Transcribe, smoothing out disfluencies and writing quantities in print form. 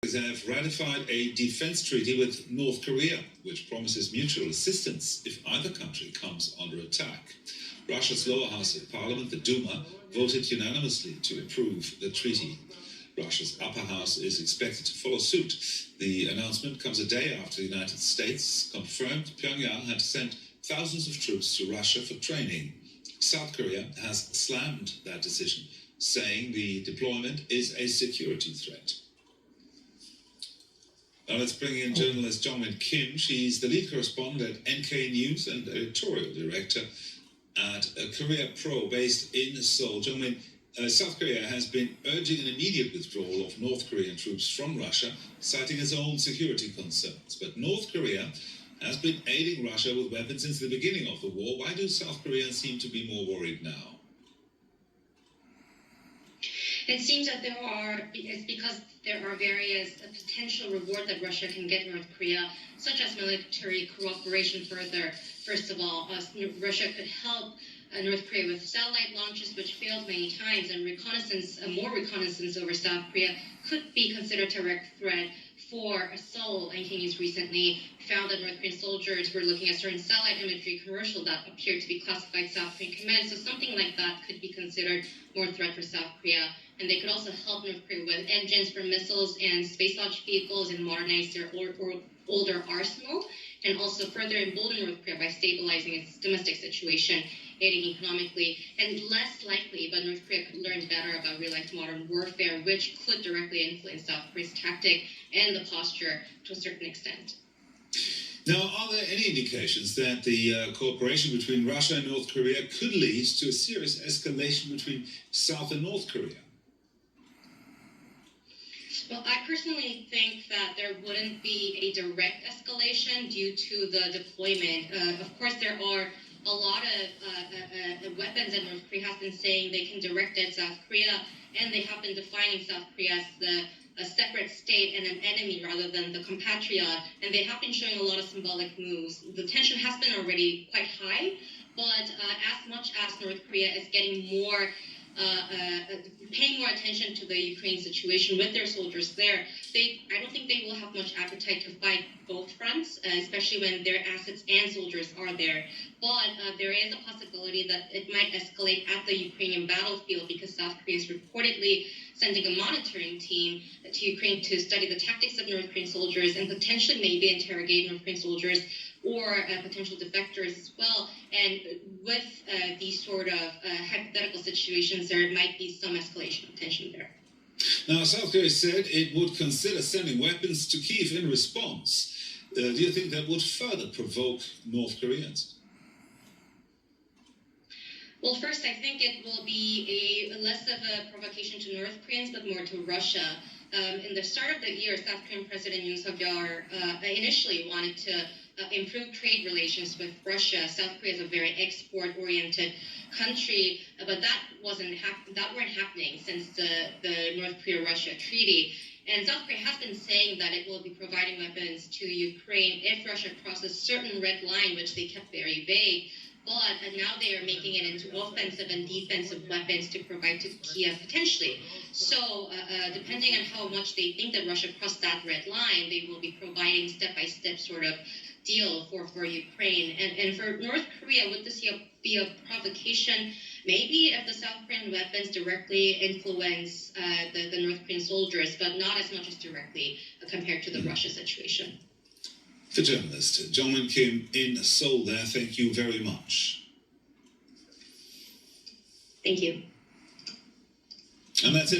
have ratified a defense treaty with North Korea, which promises mutual assistance if either country comes under attack. Russia's lower house of parliament, the Duma, voted unanimously to approve the treaty. Russia's upper house is expected to follow suit. The announcement comes a day after the United States confirmed Pyongyang had sent thousands of troops to Russia for training. South Korea has slammed that decision, saying the deployment is a security threat. Now let's bring in journalist Kimjungun. She's the lead correspondent at NK News and editorial director at Korea Pro, based in Seoul. Kimjungun, South Korea has been urging an immediate withdrawal of North Korean troops from Russia, citing its own security concerns. But North Korea has been aiding Russia with weapons since the beginning of the war. Why do South Koreans seem to be more worried now? It seems that it's because there are various potential rewards that Russia can get North Korea, such as military cooperation further. First of all, Russia could help North Korea with satellite launches, which failed many times, and more reconnaissance over South Korea could be considered a direct threat for Seoul. NK News recently found that North Korean soldiers were looking at certain satellite imagery commercial that appeared to be classified South Korean command. So something like that could be considered more threat for South Korea. And they could also help North Korea with engines for missiles and space launch vehicles and modernize their older arsenal, and also further embolden North Korea by stabilizing its domestic situation, aiding economically. And less likely, but North Korea could learn better about real-life modern warfare, which could directly influence South Korea's tactic and the posture to a certain extent. Now, are there any indications that the cooperation between Russia and North Korea could lead to a serious escalation between South and North Korea? Well, I personally think that there wouldn't be a direct escalation due to the deployment. Of course, there are a lot of weapons that North Korea has been saying they can direct at South Korea, and they have been defining South Korea as a separate state and an enemy rather than the compatriot, and they have been showing a lot of symbolic moves. The tension has been already quite high, but as much as North Korea is getting more paying more attention to the Ukraine situation with their soldiers there, I don't think they will have much appetite to fight both fronts, especially when their assets and soldiers are there. But there is a possibility that it might escalate at the Ukrainian battlefield, because South Korea is reportedly sending a monitoring team to Ukraine to study the tactics of North Korean soldiers and potentially maybe interrogate North Korean soldiers or potential defectors as well. And with these sort of hypothetical situations, there might be some escalation of tension there. Now, South Korea said it would consider sending weapons to Kyiv in response. Do you think that would further provoke North Koreans? Well, first, I think it will be less of a provocation to North Koreans, but more to Russia. In the start of the year, South Korean President Yoon Suk-yeol initially wanted to improve trade relations with Russia. South Korea is a very export-oriented country, but that weren't happening since the North Korea-Russia treaty. And South Korea has been saying that it will be providing weapons to Ukraine if Russia crosses a certain red line, which they kept very vague. But now they are making it into offensive and defensive weapons to provide to Kiev potentially. So depending on how much they think that Russia crossed that red line, they will be providing step-by-step sort of deal for Ukraine. And for North Korea, would this be a provocation? Maybe if the South Korean weapons directly influence the North Korean soldiers, but not as much as directly compared to the Russia situation. The journalist Kimjungun in Seoul there, thank you very much. Thank you. And that's it.